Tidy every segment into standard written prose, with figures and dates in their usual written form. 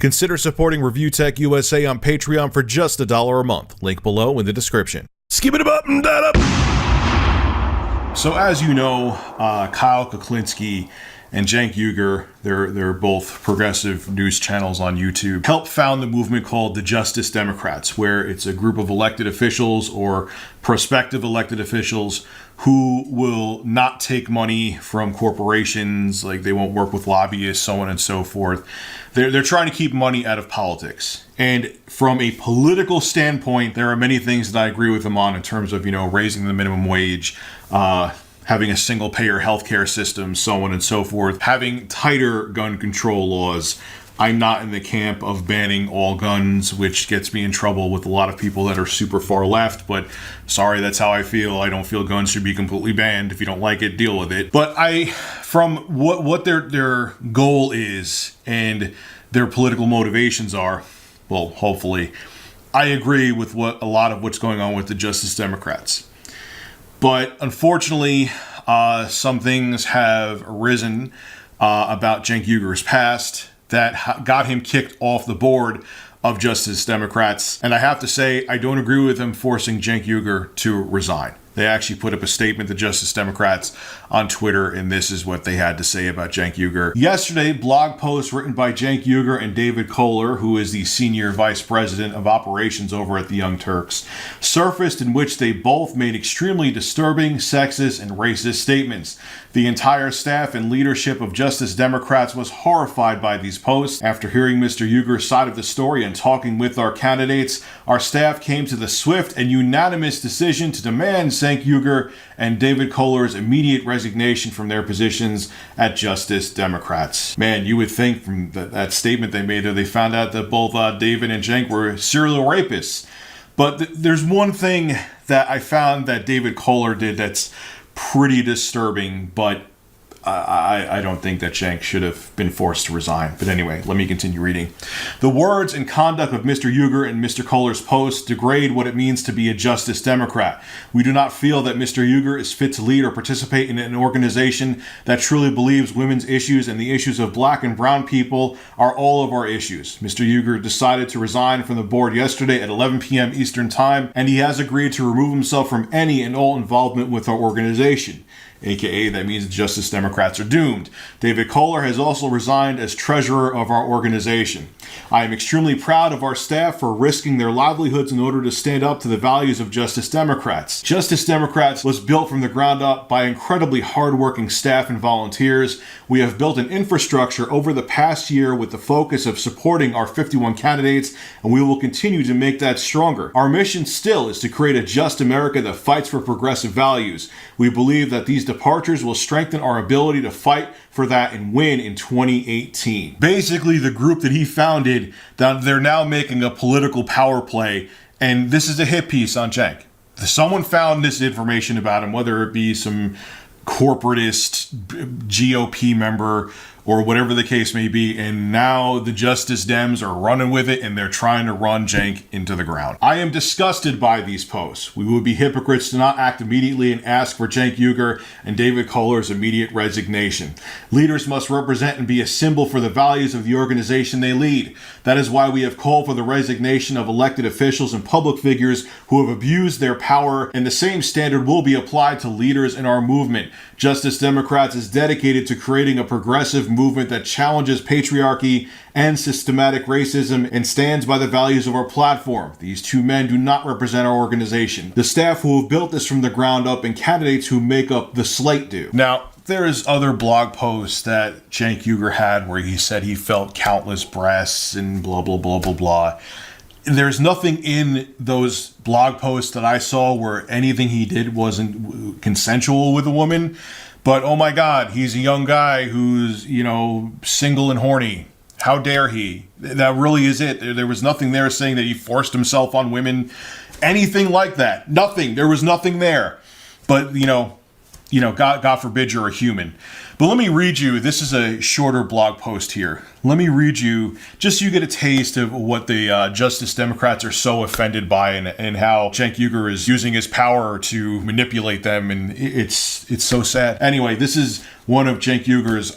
Consider supporting Review Tech USA on Patreon for just $1 a month. Link below in the description. Skip it up and that up. So as you know, Kyle Kuklinski and Cenk Uygur, they're both progressive news channels on YouTube, helped found the movement called the Justice Democrats, where it's a group of elected officials or prospective elected officials who will not take money from corporations, like they won't work with lobbyists, so on and so forth. They're trying to keep money out of politics. And from a political standpoint, there are many things that I agree with them on in terms of, raising the minimum wage, having a single-payer healthcare system, so on and so forth, having tighter gun control laws. I'm not in the camp of banning all guns, which gets me in trouble with a lot of people that are super far left, but sorry, that's how I feel. I don't feel guns should be completely banned. If you don't like it, deal with it. But from what their goal is and their political motivations are, well, hopefully, I agree with a lot of what's going on with the Justice Democrats. But unfortunately, some things have arisen about Cenk Uygur's past that got him kicked off the board of Justice Democrats. And I have to say, I don't agree with them forcing Cenk Uygur to resign. They actually put up a statement, the Justice Democrats, on Twitter, and this is what they had to say about Cenk Uygur. Yesterday, blog post written by Cenk Uygur and David Kohler, who is the Senior Vice President of Operations over at the Young Turks, surfaced in which they both made extremely disturbing, sexist, and racist statements. The entire staff and leadership of Justice Democrats was horrified by these posts. After hearing Mr. Uygur's side of the story and talking with our candidates, our staff came to the swift and unanimous decision to demand Cenk Uygur and David Kohler's immediate resignation from their positions at Justice Democrats. Man, you would think from that statement they made that they found out that both David and Cenk were serial rapists. But there's one thing that I found that David Kohler did that's pretty disturbing, but I don't think that Cenk should have been forced to resign. But anyway, let me continue reading. The words and conduct of Mr. Uygur and Mr. Kohler's posts degrade what it means to be a Justice Democrat. We do not feel that Mr. Uygur is fit to lead or participate in an organization that truly believes women's issues and the issues of black and brown people are all of our issues. Mr. Uygur decided to resign from the board yesterday at 11 p.m. Eastern Time, and he has agreed to remove himself from any and all involvement with our organization. AKA, that means Justice Democrats are doomed. David Kohler has also resigned as treasurer of our organization. I am extremely proud of our staff for risking their livelihoods in order to stand up to the values of Justice Democrats. Justice Democrats was built from the ground up by incredibly hardworking staff and volunteers. We have built an infrastructure over the past year with the focus of supporting our 51 candidates, and we will continue to make that stronger. Our mission still is to create a just America that fights for progressive values. We believe that these departures will strengthen our ability to fight for that and win in 2018. Basically, the group that he founded, they're now making a political power play, and this is a hit piece on Cenk. Someone found this information about him, whether it be some corporatist GOP member or whatever the case may be, and now the Justice Dems are running with it and they're trying to run Cenk into the ground. I am disgusted by these posts. We would be hypocrites to not act immediately and ask for Cenk Uygur and David Kohler's immediate resignation. Leaders must represent and be a symbol for the values of the organization they lead. That is why we have called for the resignation of elected officials and public figures who have abused their power, and the same standard will be applied to leaders in our movement. Justice Democrats is dedicated to creating a progressive movement that challenges patriarchy and systematic racism and stands by the values of our platform. These two men do not represent our organization. The staff who have built this from the ground up and candidates who make up the slate do. Now, there's other blog posts that Cenk Uygur had where he said he felt countless breasts and blah, blah, blah, blah, blah. There's nothing in those blog posts that I saw where anything he did wasn't consensual with a woman. But oh my God, he's a young guy who's, single and horny. How dare he? That really is it. There was nothing there saying that he forced himself on women. Anything like that. Nothing. There was nothing there. But, God forbid you're a human. But let me read you, this is a shorter blog post here. Let me read you, just so you get a taste of what the Justice Democrats are so offended by and how Cenk Uygur is using his power to manipulate them, and it's so sad. Anyway, this is one of Cenk Uygur's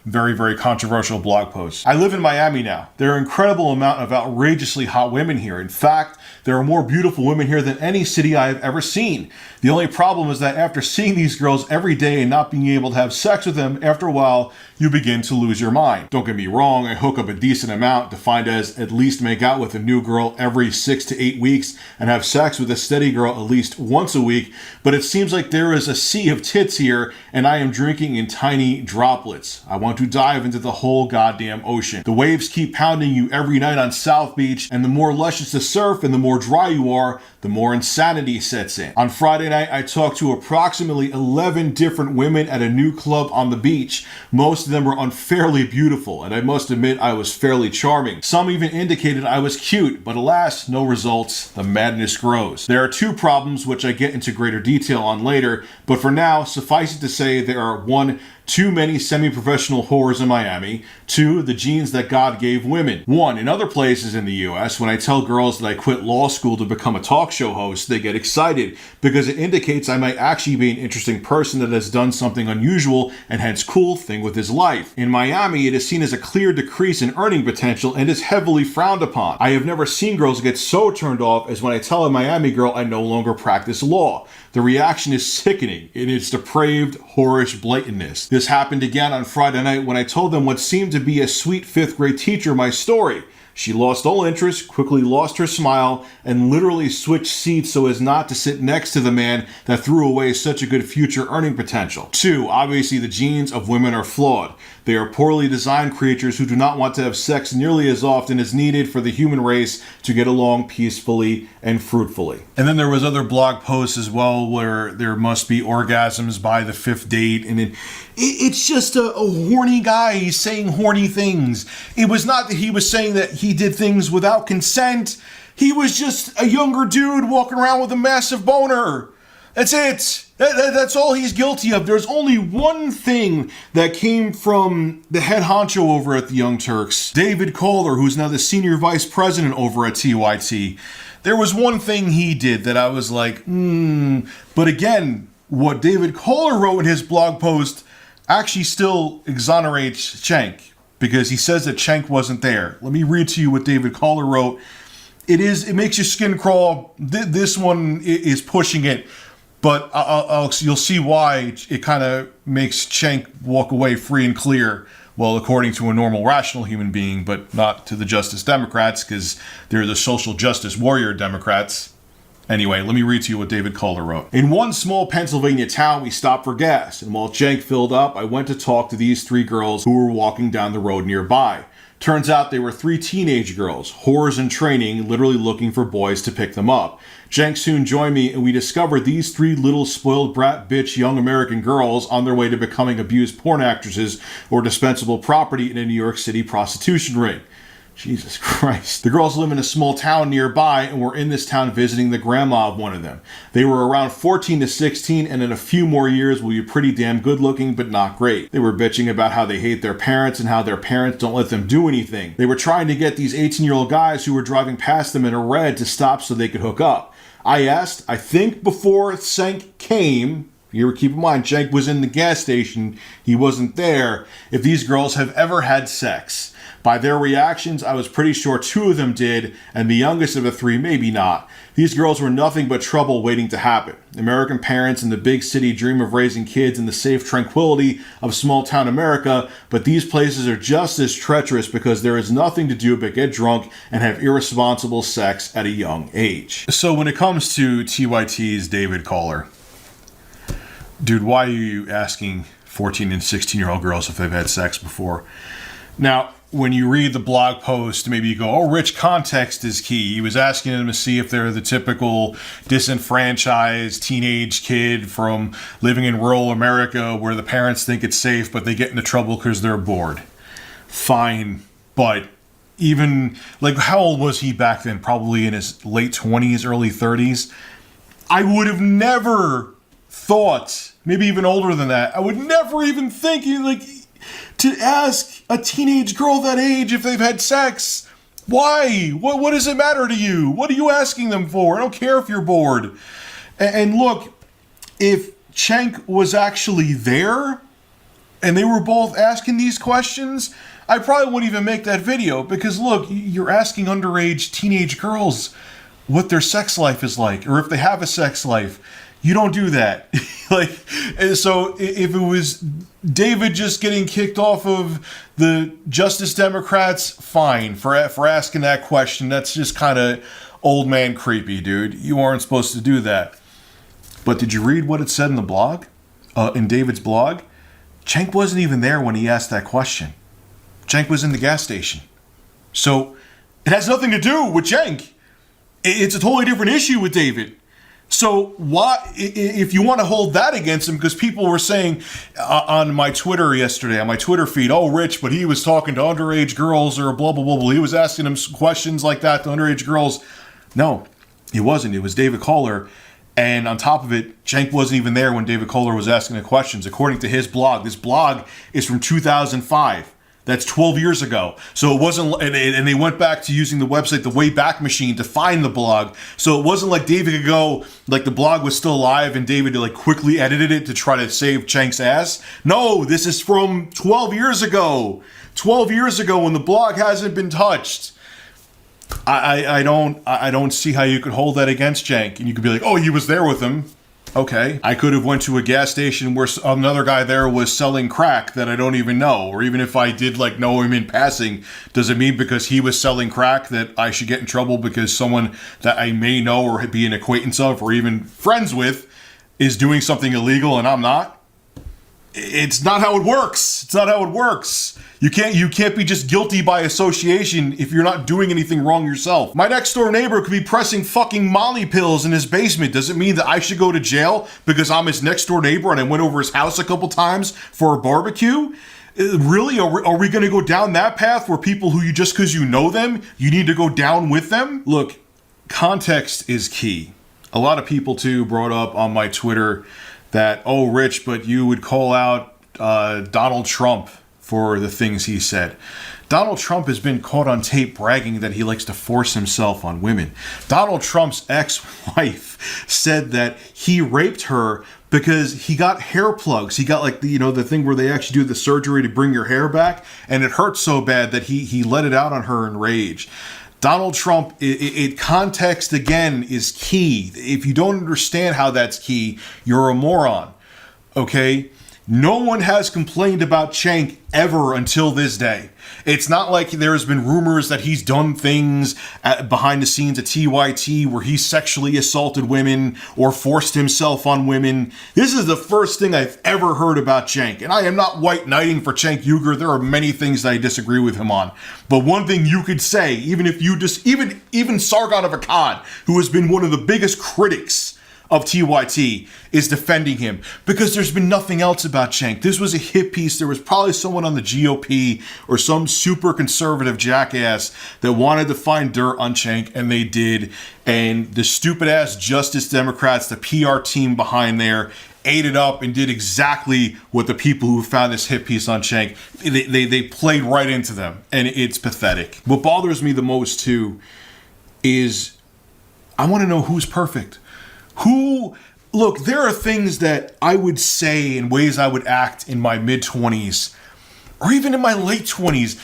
Very, very controversial blog post. I live in Miami now. There are an incredible amount of outrageously hot women here. In fact, there are more beautiful women here than any city I have ever seen. The only problem is that after seeing these girls every day and not being able to have sex with them, after a while, you begin to lose your mind. Don't get me wrong, I hook up a decent amount, defined as at least make out with a new girl every 6 to 8 weeks and have sex with a steady girl at least once a week, but it seems like there is a sea of tits here and I am drinking in tiny droplets. I want to dive into the whole goddamn ocean. The waves keep pounding you every night on South Beach, and the more luscious the surf and the more dry you are, the more insanity sets in. On Friday night, I talked to approximately 11 different women at a new club on the beach. Most of them were unfairly beautiful, and I must admit I was fairly charming. Some even indicated I was cute, but alas, no results. The madness grows. There are two problems which I get into greater detail on later, but for now, suffice it to say there are 1, too many semi-professional whores in Miami. 2, the genes that God gave women. 1, in other places in the US, when I tell girls that I quit law school to become a talk show host, they get excited because it indicates I might actually be an interesting person that has done something unusual and hence cool thing with his life. In Miami, it is seen as a clear decrease in earning potential and is heavily frowned upon. I have never seen girls get so turned off as when I tell a Miami girl I no longer practice law. The reaction is sickening in its depraved, whorish blatantness. This happened again on Friday night when I told them what seemed to be a sweet 5th grade teacher my story. She lost all interest, quickly lost her smile, and literally switched seats so as not to sit next to the man that threw away such a good future earning potential. 2, obviously the genes of women are flawed. They are poorly designed creatures who do not want to have sex nearly as often as needed for the human race to get along peacefully and fruitfully. And then there was other blog posts as well where there must be orgasms by the 5th date, and it's just a horny guy saying horny things. It was not that he was saying that he did things without consent. He was just a younger dude walking around with a massive boner. That's it. That's all he's guilty of. There's only one thing that came from the head honcho over at the Young Turks, David Kohler, who's now the senior vice president over at TYT. There was one thing he did that I was like, But again, what David Kohler wrote in his blog post actually still exonerates Cenk, because he says that Cenk wasn't there. Let me read to you what David Kohler wrote. It makes your skin crawl. This one is pushing it. But you'll see why it kind of makes Cenk walk away free and clear. Well, according to a normal, rational human being, but not to the Justice Democrats, because they're the social justice warrior Democrats. Anyway, let me read to you what David Kohler wrote. In one small Pennsylvania town, we stopped for gas, and while Cenk filled up, I went to talk to these 3 girls who were walking down the road nearby. Turns out they were 3 teenage girls, whores in training, literally looking for boys to pick them up. Cenk soon joined me, and we discovered these 3 little spoiled brat bitch young American girls on their way to becoming abused porn actresses or dispensable property in a New York City prostitution ring. Jesus Christ. The girls live in a small town nearby and were in this town visiting the grandma of one of them. They were around 14 to 16 and in a few more years will be pretty damn good looking, but not great. They were bitching about how they hate their parents and how their parents don't let them do anything. They were trying to get these 18-year-old guys who were driving past them in a red to stop so they could hook up. I asked, I think before Cenk came, you keep in mind, Cenk was in the gas station, he wasn't there, if these girls have ever had sex. By their reactions, I was pretty sure 2 of them did, and the youngest of the 3 maybe not. These girls were nothing but trouble waiting to happen. American parents in the big city dream of raising kids in the safe tranquility of small-town America, but these places are just as treacherous because there is nothing to do but get drunk and have irresponsible sex at a young age. So when it comes to TYT's David Kohler, dude, why are you asking 14 and 16-year-old girls if they've had sex before? Now, when you read the blog post, maybe you go, rich context is key. He was asking them to see if they're the typical disenfranchised teenage kid from living in rural America where the parents think it's safe, but they get into trouble because they're bored. Fine, but even, how old was he back then? Probably in his late 20s, early 30s. I would have never thought, maybe even older than that, I would never even think, to ask a teenage girl that age if they've had sex. Why? What does it matter to you? What are you asking them for? I don't care if you're bored. And look, if Cenk was actually there, and they were both asking these questions, I probably wouldn't even make that video, because look, you're asking underage teenage girls what their sex life is like, or if they have a sex life. You don't do that. Like, so if it was David just getting kicked off of the Justice Democrats, fine, for asking that question. That's just kind of old man creepy, dude. You aren't supposed to do that. But did you read what it said in the blog? In David's blog? Cenk wasn't even there when he asked that question. Cenk was in the gas station. So it has nothing to do with Cenk. It's a totally different issue with David. So why, if you want to hold that against him, because people were saying on my Twitter yesterday, on my Twitter feed, oh, Rich, but he was talking to underage girls or blah, blah, blah, blah. He was asking them questions like that to underage girls. No, he wasn't. It was David Kohler. And on top of it, Cenk wasn't even there when David Kohler was asking the questions. According to his blog, this blog is from 2005. That's 12 years ago. So it wasn't, and they went back to using the website, the Wayback Machine, to find the blog. So it wasn't like David could go, like the blog was still alive and David like quickly edited it to try to save Cenk's ass. No, this is from 12 years ago. 12 years ago when the blog hasn't been touched. I don't see how you could hold that against Cenk. And you could be like, oh, he was there with him. Okay, I could have went to a gas station where another guy there was selling crack that I don't even know. Or even if I did like know him in passing, does it mean because he was selling crack that I should get in trouble because someone that I may know or be an acquaintance of or even friends with is doing something illegal and I'm not? It's not how it works. It's not how it works. You can't be just guilty by association if you're not doing anything wrong yourself. My next door neighbor could be pressing fucking Molly pills in his basement. Does it mean that I should go to jail because I'm his next door neighbor and I went over his house a couple times for a barbecue? Really? Are we going to go down that path where people who you just because you know them, you need to go down with them? Look, context is key. A lot of people too brought up on my Twitter that, oh, Rich, but you would call out Donald Trump for the things he said. Donald Trump has been caught on tape bragging that he likes to force himself on women. Donald Trump's ex-wife said that he raped her because he got hair plugs. He got like the thing where they actually do the surgery to bring your hair back, and it hurt so bad that he let it out on her in rage. Donald Trump, context again is key. If you don't understand how that's key, you're a moron. Okay? No one has complained about Cenk ever until this day. It's not like there's been rumors that he's done things behind the scenes at TYT where he sexually assaulted women or forced himself on women. This is the first thing I've ever heard about Cenk. And I am not white knighting for Cenk Uygur. There are many things that I disagree with him on. But one thing you could say, even if you just, even Sargon of Akkad, who has been one of the biggest critics of TYT, is defending him because there's been nothing else about Cenk. This was a hit piece. There was probably someone on the GOP or some super conservative jackass that wanted to find dirt on Cenk, and they did. And the stupid ass Justice Democrats, the PR team behind there, ate it up and did exactly what the people who found this hit piece on Cenk, they played right into them. And it's pathetic. What bothers me the most too is I want to know who's perfect. Look, there are things that I would say and ways I would act in my mid-20s or even in my late 20s.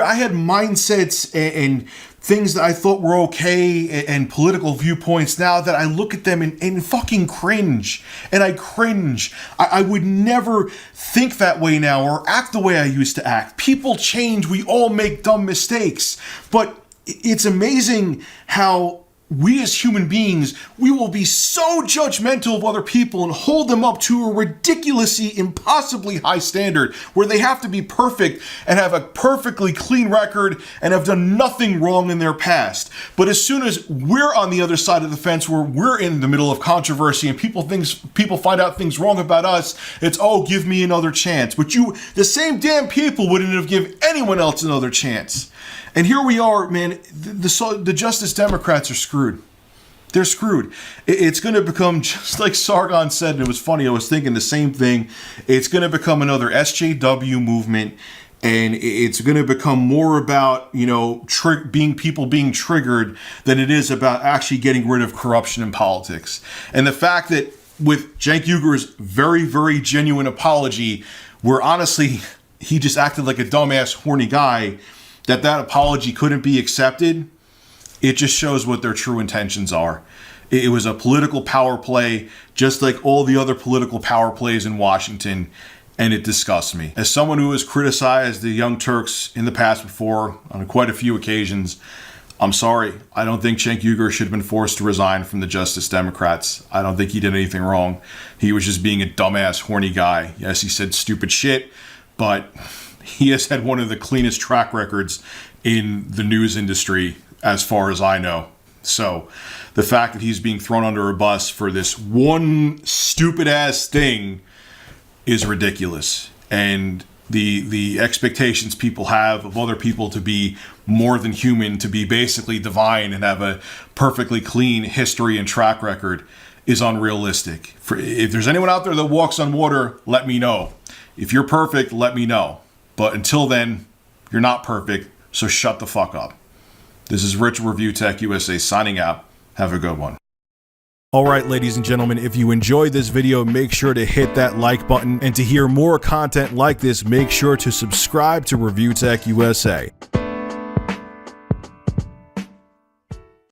I had mindsets and things that I thought were okay and political viewpoints now that I look at them and fucking cringe. And I cringe. I would never think that way now or act the way I used to act. People change. We all make dumb mistakes. But it's amazing how we as human beings, we will be so judgmental of other people and hold them up to a ridiculously, impossibly high standard where they have to be perfect and have a perfectly clean record and have done nothing wrong in their past. But as soon as we're on the other side of the fence where we're in the middle of controversy and people find out things wrong about us, it's, oh, give me another chance. But the same damn people wouldn't have given anyone else another chance. And here we are, man, the Justice Democrats are screwed. They're screwed. It's going to become, just like Sargon said, and it was funny, I was thinking the same thing, it's going to become another SJW movement, and it's going to become more about, people being triggered than it is about actually getting rid of corruption in politics. And the fact that with Cenk Uygur's very, very genuine apology, where honestly, he just acted like a dumbass, horny guy, that apology couldn't be accepted, it just shows what their true intentions are. It was a political power play, just like all the other political power plays in Washington, and it disgusts me. As someone who has criticized the Young Turks in the past before, on quite a few occasions, I'm sorry. I don't think Cenk Uygur should have been forced to resign from the Justice Democrats. I don't think he did anything wrong. He was just being a dumbass, horny guy. Yes, he said stupid shit, but he has had one of the cleanest track records in the news industry, as far as I know. So the fact that he's being thrown under a bus for this one stupid ass thing is ridiculous. And the expectations people have of other people to be more than human, to be basically divine and have a perfectly clean history and track record is unrealistic. If there's anyone out there that walks on water, let me know. If you're perfect, let me know. But until then, you're not perfect, so shut the fuck up. This is Rich, Review Tech USA, signing out. Have a good one. Alright, ladies and gentlemen, if you enjoyed this video, make sure to hit that like button. And to hear more content like this, make sure to subscribe to Review Tech USA.